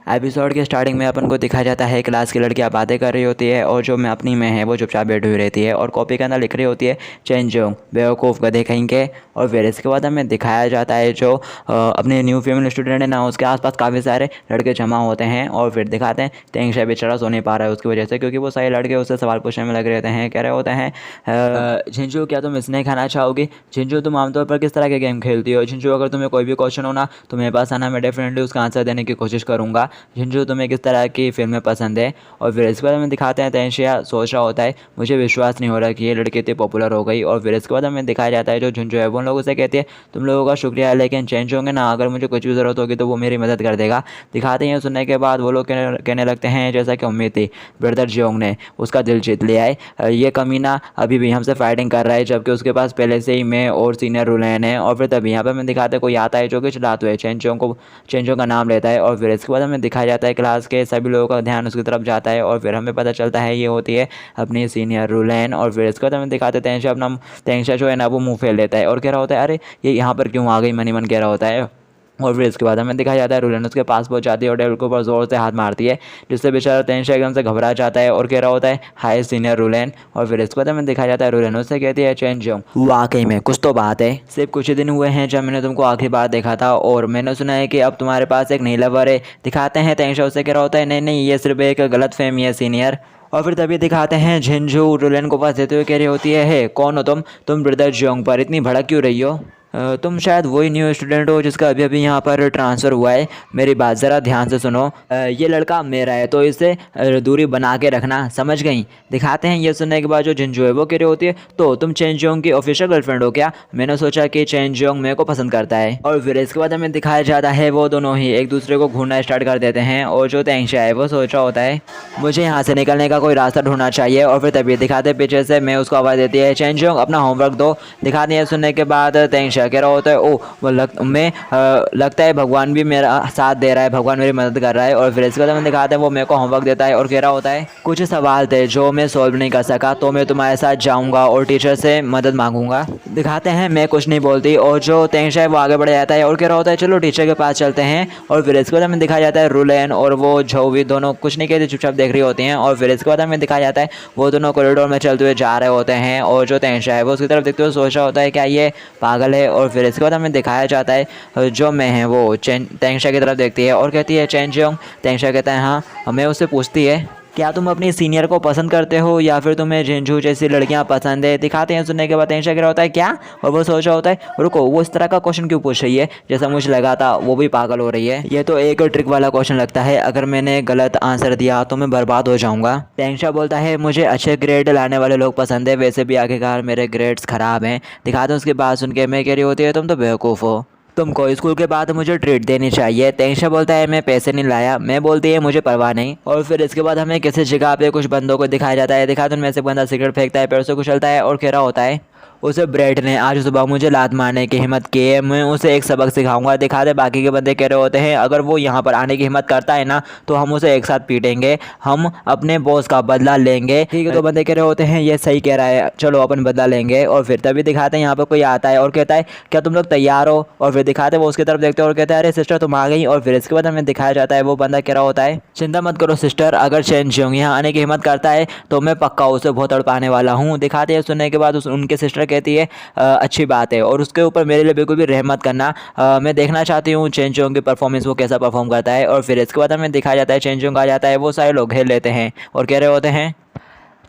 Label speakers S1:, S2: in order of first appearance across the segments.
S1: Episode के starting में अपन को दिखाया जाता है क्लास की लड़कियां बातें कर रही होती है और जो मैं अपनी में है वो चुपचाप बैठी हुई रहती है और कॉपी के अंदर लिख रही होती है चेंजोंग बेवकूफ़ गधे कहीं के। और फिर इसके बाद हमें दिखाया जाता है जो अपने न्यू फीमेल स्टूडेंट है ना, उसके आसपास काफ़ी सारे लड़के जमा होते हैं और फिर दिखाते हैं तेंगशा बेचारा सो नहीं पा रहा है उसकी वजह से, क्योंकि वो सारे लड़के उससे सवाल पूछने में लगे रहते हैं। कह रहे होते हैं झिंझू क्या तुम स्नेक खाना चाहोगी? झिंझू तुम आमतौर पर किस तरह के गेम खेलती हो? झिंझू अगर तुम्हें कोई भी क्वेश्चन हो ना तो मेरे पास आना, मैं डेफिनेटली उसका आंसर देने की कोशिश करूँगा। झिंझू तुम्हें किस तरह की फिल्में पसंद है? और फिर इसके बाद हमें दिखाते हैं तेंशिया सोच रहा होता है मुझे विश्वास नहीं हो रहा कि ये लड़की इतनी पॉपुलर हो गई। और फिर इसके बाद हमें दिखाया जाता है जो झुंझू है वो उन लोगों से कहती है तुम लोगों का शुक्रिया है, लेकिन चेंज होंगे ना, अगर मुझे कुछ भी ज़रूरत होगी तो वो मेरी मदद कर देगा। दिखाते हैं सुनने के बाद वो लोग कहने लगते हैं जैसा कि उम्मीद थी, ब्रदर जियोंग ने उसका दिल जीत लिया है। ये कमीना अभी भी हमसे फाइटिंग कर रहा है जबकि उसके पास पहले से ही मैं और सीनियर रुलैन है। और फिर तभी यहाँ पर हमें दिखाते हैं कोई आता है जो कि चलाते हुए चेंजोंग का नाम लेता है। और फिर इसके बाद हमें दिखाया जाता है क्लास के सभी लोगों का ध्यान उसकी तरफ जाता है और फिर हमें पता चलता है ये होती है अपनी सीनियर रुलैन। और फिर इसके बाद हमें दिखाते हैं तेंशा जो है ना वो मुंह फेर लेता है और कह रहा होता है अरे ये यहाँ पर क्यों आ गई, मनी मन कह रहा होता है। और फिर इसके बाद हमें दिखाया जाता है रुलन उसके पास पहुंच जाती है और डेविल के ऊपर जोर से हाथ मारती है, जिससे बेचारा तेंशा एकदम से घबरा जाता है और कह रहा होता है हाय सीनियर रुलन। और फिर इसके बाद हमें दिखाया जाता है रुलन उससे कहती है चेंजोंग वाकई में कुछ तो बात है, सिर्फ कुछ ही दिन हुए हैं जब मैंने तुमको आखिरी बार देखा था और मैंने सुना है कि अब तुम्हारे पास एक नई लवर है। दिखाते हैं तेंशा उससे कह रहा होता है नहीं नहीं ये सिर्फ एक गलत फहमी है सीनियर। और फिर तभी दिखाते हैं झिंझू रुलन को पास देते हुए कह रही होती है हे कौन हो तुम ब्रदर जियोंग पर इतनी भड़क क्यों रही हो? तुम शायद वही न्यू स्टूडेंट हो जिसका अभी अभी यहाँ पर ट्रांसफ़र हुआ है। मेरी बात ज़रा ध्यान से सुनो, ये लड़का मेरा है तो इससे दूरी बना के रखना, समझ गई? दिखाते हैं ये सुनने के बाद जो जिंजू है वो कह रही होती है तो तुम चेंजोंग की ऑफिशियल गर्लफ्रेंड हो क्या? मैंने सोचा कि चेंजोंग मेरे को पसंद करता है। और फिर इसके बाद हमें दिखाया जाता है वो दोनों ही एक दूसरे को घूरना स्टार्ट कर देते हैं और जो तेंशा है वो सोच रहा होता है मुझे यहाँ से निकलने का कोई रास्ता ढूंढना चाहिए। और फिर तभी दिखाते पीछे से मैं उसको आवाज़ देती है चेंजोंग अपना होमवर्क दो। दिखाते हैं सुनने के बाद तेंशा कह रहा होता है ओ लगता है भगवान भी मेरा साथ दे रहा है, भगवान मेरी मदद कर रहा है। और फिर इसके बाद हमें दिखाते हैं वो मेरे को होमवर्क देता है और कह रहा होता है कुछ सवाल थे जो मैं सॉल्व नहीं कर सका तो मैं तुम्हारे साथ जाऊंगा और टीचर से मदद मांगूंगा। दिखाते हैं मैं कुछ नहीं बोलती और जो तेंशा है वो आगे बढ़ जाता है और कह रहा होता है चलो टीचर के पास चलते हैं। और फिर इसके बाद हमें दिखाया जाता है रुलैन और वो झोवी दोनों कुछ नहीं कहते, चुपचाप देख रही होती हैं। और फिर इसके बाद हमें दिखाया जाता है वो दोनों कॉरिडोर में चलते हुए जा रहे होते हैं और जो तेंशा है वो उसकी तरफ देखते हुए सोच रहा होता है क्या ये पागल है। और फिर इसके बाद हमें दिखाया जाता है जो मैं है वो तेंशा की तरफ देखती है और कहती है चेंजोंग। तेंशा कहता है हाँ, हमें उससे पूछती है क्या तुम अपनी सीनियर को पसंद करते हो या फिर तुम्हें झिंझू जैसी लड़कियां पसंद है? दिखाते हैं सुनने के बाद तेंशा कह रहा होता है क्या, और वो सोच रहा होता है रुको वो इस तरह का क्वेश्चन क्यों पूछ रही है, जैसा मुझे लगा था वो भी पागल हो रही है। ये तो एक ट्रिक वाला क्वेश्चन लगता है, अगर मैंने गलत आंसर दिया तो मैं बर्बाद हो जाऊंगा। तेंशा बोलता है मुझे अच्छे ग्रेड लाने वाले लोग पसंद है, वैसे भी आखिरकार मेरे ग्रेड्स खराब हैं। दिखाते हैं उसकी बात सुन के मैं कह रही होती है तुम तो बेवकूफ़ हो, तुमको स्कूल के बाद मुझे ट्रीट देनी चाहिए। तेंशा बोलता है मैं पैसे नहीं लाया, मैं बोलती है मुझे परवाह नहीं। और फिर इसके बाद हमें किसी जगह पे कुछ बंदों को दिखाया जाता है। दिखाते उनमें से बंदा सिगरेट फेंकता है, पैर से कुचलता है और कह रहा होता है उसे ब्रेड ने आज सुबह मुझे लात मारने की हिम्मत की है, मैं उसे एक सबक सिखाऊंगा। दिखाते बाकी के बंदे कह रहे होते हैं अगर वो यहाँ पर आने की हिम्मत करता है ना तो हम उसे एक साथ पीटेंगे, हम अपने बॉस का बदला लेंगे। ठीक है, तो बंदे कह रहे होते हैं ये सही कह रहा है, चलो अपन बदला लेंगे। और फिर तभी दिखाते हैं यहाँ पर कोई आता है और कहता है क्या तुम लोग तैयार हो? और फिर दिखाते वो उसकी तरफ देखते हैं और कहते हैं अरे सिस्टर तुम आ गई। और फिर इसके बाद हमें दिखाया जाता है वो बंदा कह रहा होता है चिंता मत करो सिस्टर, अगर चेंजोंग यहाँ आने की हिम्मत करता है तो मैं पक्का उसे बहुत तड़पाने वाला हूँ। दिखाते हैं सुनने के बाद उनके सिस्टर कहती है अच्छी बात है और उसके ऊपर मेरे लिए बिल्कुल भी रहमत करना, मैं देखना चाहती हूँ चेंजोंग की परफॉर्मेंस वो कैसा परफॉर्म करता है। और फिर इसके बाद हमें दिखाया जाता है चेंजोंग आ जाता है, वो सारे लोग घेर लेते हैं और कह रहे होते हैं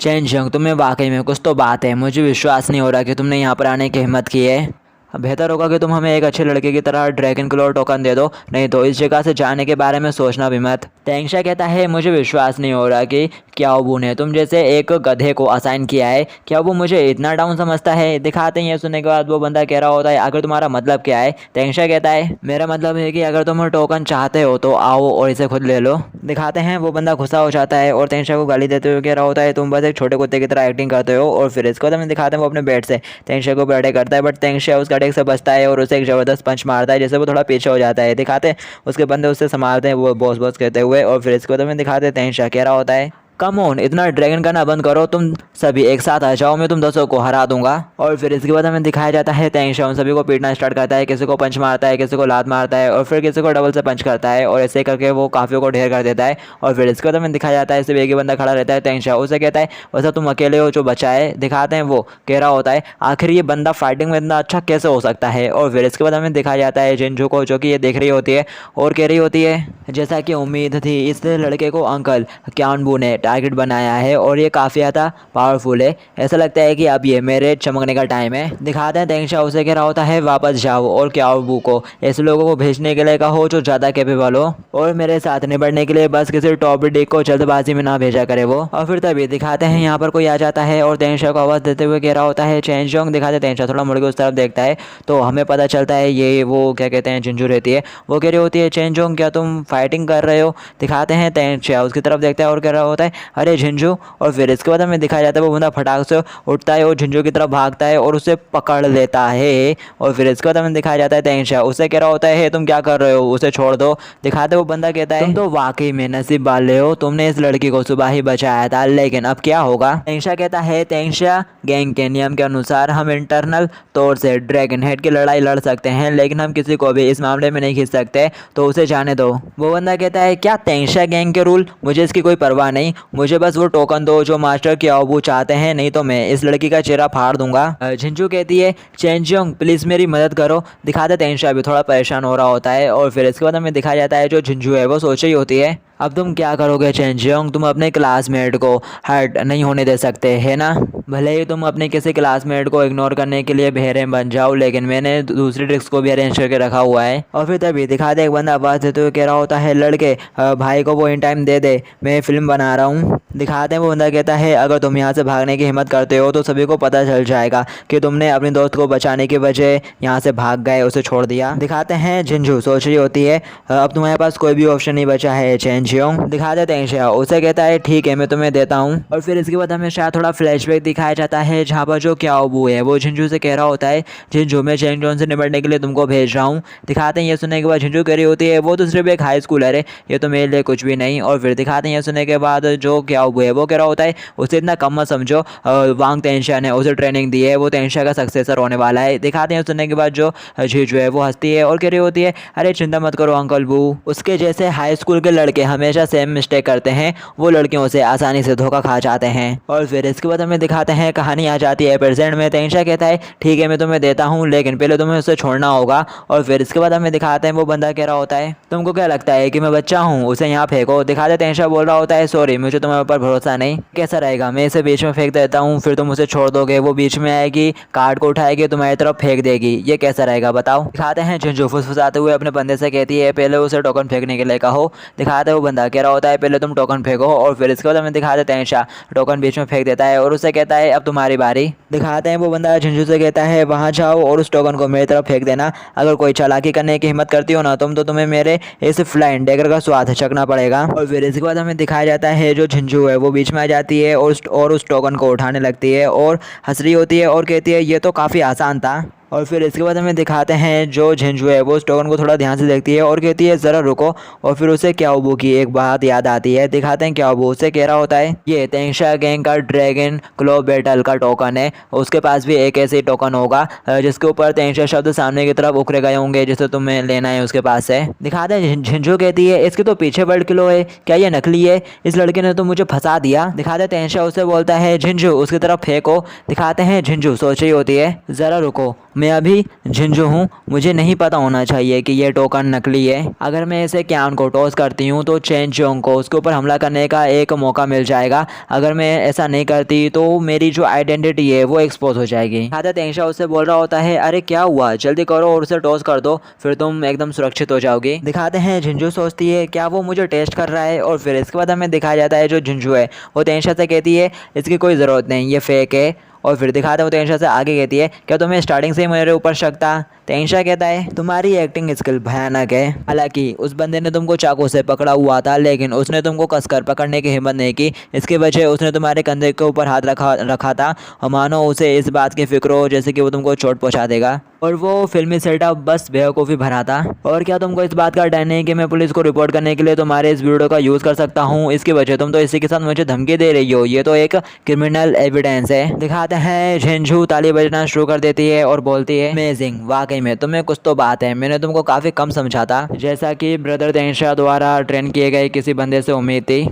S1: चेंजोंग तुम्हें वाकई में कुछ तो बात है, मुझे विश्वास नहीं हो रहा कि तुमने यहाँ पर आने की हिम्मत की है। बेहतर होगा कि तुम हमें एक अच्छे लड़के की तरह ड्रैगन क्लॉ टोकन दे दो, नहीं तो इस जगह से जाने के बारे में सोचना भी मत। तेंशा कहता है मुझे विश्वास नहीं हो रहा कि क्याओबू ने तुम जैसे एक गधे को असाइन किया है, क्याओबू मुझे इतना डाउन समझता है। दिखाते हैं ये सुनने के बाद वो बंदा कह रहा होता है आखिर तुम्हारा मतलब क्या है? तेंशा कहता है मेरा मतलब है कि अगर तुम टोकन चाहते हो तो आओ और इसे खुद ले लो। दिखाते हैं वो बंदा गुस्सा हो जाता है और तेंशा को गाली देते हुए कह रहा होता है तुम बस एक छोटे कुत्ते की तरह एक्टिंग करते हो। और फिर इसको हमें दिखाते हैं वो अपने बेड से तेंशा को बर्डे करता है, बट तेंशा उसका अटैक से बचता है और उसे एक ज़बरदस्त पंच मारता है जिससे वो थोड़ा पीछे हो जाता है। दिखाते हैं उसके बंदे उससे संभालते हैं वो बॉस बॉस कहते हुए। और फिर इसके बाद हमें दिखाते हैं तेंशा कह रहा होता है कम ऑन, इतना ड्रैगन करना बंद करो, तुम सभी एक साथ आ जाओ, मैं तुम 10 को हरा दूंगा। और फिर इसके बाद हमें दिखाया जाता है तेंक्षा उन सभी को पीटना स्टार्ट करता है, किसी को पंच मारता है, किसी को लात मारता है और फिर किसी को डबल से पंच करता है और ऐसे करके वो काफ़ियों को ढेर कर देता है। और फिर इसके बाद हमें दिखाया जाता है सिर्फ एक ही बंदा खड़ा रहता है, तेंक्षा। उसे कहता है वैसा तुम अकेले हो जो बचा है, दिखाते हैं वो कह रहा होता है आखिर ये बंदा फाइटिंग में इतना अच्छा कैसे हो सकता है। और फिर इसके बाद हमें दिखाया जाता है जिंजू को, जो कि ये देख रही होती है और कह रही होती है जैसा कि उम्मीद थी इस लड़के को अंकल क्यानबू ने टारगेट बनाया है और ये काफ़ी ज़्यादा पावरफुल है, ऐसा लगता है कि अब ये मेरे चमकने का टाइम है। दिखाते हैं तेंक्षा उसे कह रहा होता है वापस जाओ और क्यानबू को ऐसे लोगों को भेजने के लिए कहो जो ज़्यादा कैपेबल हो और मेरे साथ निपटने के लिए बस किसी टॉप डिक को जल्दबाजी में ना भेजा करे वो। और फिर तभी दिखाते हैं यहाँ पर कोई आ जाता है और तेंक्षा को आवाज़ देते हुए कह रहा होता है चेंजोंग। दिखाते तेंक्षा थोड़ा मुड़ के उस तरफ देखता है तो हमें पता चलता है ये वो क्या कहते हैं जिंजू रहती है। वो कह रही होती है चेंजोंग क्या तुम फाइटिंग कर रहे हो। दिखाते हैं तेंक्षा उसकी तरफ देखता है और कह रहा होता है अरे झिंझू। और फिर इसके बाद हमें दिखाया जाता है वो बंदा फटाक से उठता है और झिंझू की तरफ भागता है और उसे पकड़ लेता है। और फिर इसके बाद हमें दिखाया जाता है तेंक्षा उसे कह रहा होता है तुम क्या कर रहे हो, उसे छोड़ दो। दिखाते वो बंदा कहता है तुम तो वाकई में नसीब वाले हो, तुमने इस लड़की को सुबह ही बचाया था, लेकिन अब क्या होगा। तेंक्षा कहता है तेंक्षा गैंग के नियम के अनुसार हम इंटरनल तौर से ड्रैगन हेड की लड़ाई लड़ सकते हैं, लेकिन हम किसी को भी इस मामले में नहीं खींच सकते, तो उसे जाने दो। वो बंदा कहता है क्या तेंक्षा गैंग के रूल, मुझे इसकी कोई परवाह नहीं, मुझे बस वो टोकन दो जो मास्टर क्याओबू चाहते हैं, नहीं तो मैं इस लड़की का चेहरा फाड़ दूंगा। झिंझू कहती है चेंजियोंग प्लीज़ मेरी मदद करो। दिखाते तेंक्षा भी थोड़ा परेशान हो रहा होता है। और फिर इसके बाद हमें दिखाया जाता है जो झिंझू है वो सोच रही होती है अब तुम क्या करोगे चेंजियोंग, तुम अपने क्लासमेट को हर्ट नहीं होने दे सकते है ना, भले ही तुम अपने किसी क्लासमेट को इग्नोर करने के लिए बहरे बन जाओ, लेकिन मैंने दूसरी ट्रिक्स को भी अरेंज करके रखा हुआ है। और फिर तभी दिखाते एक बंदा आवाज़ देते हुए कह रहा होता है लड़के भाई को वो इन टाइम दे दे, मैं फिल्म बना रहा हूँ। दिखाते हैं वो बंदा कहता है अगर तुम यहाँ से भागने की हिम्मत करते हो तो सभी को पता चल जाएगा कि तुमने अपने दोस्त को बचाने की वजह यहाँ से भाग गए, उसे छोड़ दिया। दिखाते हैं झिंझू सोच रही होती है अब तुम्हारे पास कोई भी ऑप्शन नहीं बचा है चेंजियोंग। दिखा देते हैं उसे कहता है ठीक है मैं तुम्हें देता हूँ। और फिर इसके बाद हमें शायद थोड़ा फ्लैशबैक दिखाया जाता है जहाँ पर जो क्याओबू है वो झिंझू से कह रहा होता है झिंझू मैं चेंजियोंग से निपटने के लिए तुमको भेज रहा हूँ। दिखाते हैं ये सुनने के बाद झिंझू कह रही होती है वो तो सिर्फ एक हाई स्कूलर है, ये तो मेरे लिए कुछ भी नहीं। और फिर दिखाते हैं ये सुनने के बाद जो क्याओबू है वो कह रहा होता है उसे इतना कम मत समझो, वांग तेंक्षा ने उसे ट्रेनिंग दी है, वो तेंक्षा का सक्सेसर होने वाला है। दिखाते हैं सुनने के बाद जो झिंझू है वो हंसती है और कह रही होती है अरे चिंता मत करो अंकल बू, उसके जैसे हाई स्कूल के लड़के हमेशा सेम मिस्टेक करते हैं, वो लड़कियों से आसानी से धोखा खा जाते हैं। और फिर इसके बाद हमें दिखाते हैं कहानी आ जाती है प्रेजेंट में। तेंक्षा कहता है ठीक है मैं तुम्हें देता हूँ, लेकिन पहले तुम्हें उसे छोड़ना होगा। और फिर इसके बाद हमें दिखाते हैं वो बंदा कह रहा होता है तुमको क्या लगता है कि मैं बच्चा हूँ, उसे यहाँ फेंको। दिखाते तेंक्षा बोल रहा होता है सॉरी मुझे तुम्हारे ऊपर भरोसा नहीं, कैसा रहेगा मैं इसे बीच में फेंक देता हूँ, फिर तुम उसे छोड़ दोगे, वो बीच में आएगी कार्ड को उठाएगी तुम्हारी तरफ फेंक देगी, ये कैसा रहेगा बताओ। दिखाते हैं झिंझू फुसफुसाते हुए अपने बंदे से कहती है पहले उसे टोकन फेंकने के लिए कहो। दिखाते वो बंदा कह रहा होता है पहले तुम टोकन फेंको। और फिर इसके बाद हमें दिखाते तेंक्षा टोकन बीच में फेंक देता है और उसे कहता है अब तुम्हारी बारी। दिखाते हैं वो बंदा झिंझू से कहता है वहाँ जाओ और उस टोकन को मेरी तरफ फेंक देना, अगर कोई चालाकी करने की हिम्मत करती हो ना तुम तो तुम्हें मेरे इस फ्लाइंग डैगर का स्वाद चखना पड़ेगा। और फिर इसके बाद हमें दिखाया जाता है जो झिंझू है वो बीच में आ जाती है और उस टोकन को उठाने लगती है और हंस रही होती है और कहती है ये तो काफ़ी आसान था। और फिर इसके बाद हमें दिखाते हैं जो झिंझू है वो उस टोकन को थोड़ा ध्यान से देखती है और कहती है ज़रा रुको। और फिर उसे क्याओबू की एक बात याद आती है। दिखाते हैं क्याओबू उसे कह रहा होता है ये तेंक्षा गैंग का ड्रैगन क्लो बैटल का टोकन है, उसके पास भी एक ऐसे टोकन होगा जिसके ऊपर तेंक्षा शब्द सामने की तरफ उखरे गए होंगे जिसे तुम्हें लेना है उसके पास से। दिखाते हैं झिंझू कहती है इसके तो पीछे वर्ल्ड किलो है, क्या ये नकली है, इस लड़के ने तो मुझे फंसा दिया। दिखाते तेंक्षा उसे बोलता है झिंझू उसकी तरफ फेंको। दिखाते हैं झिंझू सोच रही होती है ज़रा रुको मैं अभी झिंझू हूँ, मुझे नहीं पता होना चाहिए कि ये टोकन नकली है, अगर मैं इसे क्यान को टॉस करती हूँ तो चेंजियोंग को उसके ऊपर हमला करने का एक मौका मिल जाएगा, अगर मैं ऐसा नहीं करती तो मेरी जो आइडेंटिटी है वो एक्सपोज हो जाएगी। खाते तेंक्षा उससे बोल रहा होता है अरे क्या हुआ जल्दी करो और उसे टॉस कर दो, फिर तुम एकदम सुरक्षित हो जाओगे। दिखाते हैं झिंझू सोचती है क्या वो मुझे टेस्ट कर रहा है। और फिर इसके बाद हमें दिखाया जाता है जो झिंझू है वो तेंक्षा से कहती है इसकी कोई ज़रूरत नहीं, ये फेक है। और फिर दिखाते हैं वो तेंक्षा से आगे कहती है क्या तुम्हें स्टार्टिंग से ही मेरे ऊपर शक था, तेंशा कहता है तुम्हारी एक्टिंग स्किल भयानक है। हालांकि उस बंदे ने तुमको चाकू से पकड़ा हुआ था, लेकिन उसने तुमको कसकर पकड़ने की हिम्मत नहीं की। इसकी वजह उसने तुम्हारे कंधे के ऊपर हाथ रखा था और मानो उसे इस बात की फिक्र हो जैसे कि वो तुमको चोट पहुंचा देगा। और वो फिल्मी सेटअप बस बेवकूफ़ी भरा था। और क्या तुमको इस बात का डर नहीं कि मैं पुलिस को रिपोर्ट करने के लिए तुम्हारे इस वीडियो का यूज़ कर सकता हूँ? इसकी वजह तुम तो इसी के साथ मुझे धमकी दे रही हो। ये तो एक क्रिमिनल एविडेंस है। दिखाते हैं झिंझू ताली बजना शुरू कर देती है और बोलती है अमेजिंग, वाकई में तुम्हें कुछ तो बात है। मैंने तुमको काफ़ी कम समझा था, जैसा कि ब्रदर तेंशा द्वारा ट्रेन किए गए किसी बंदे से उम्मीद थी।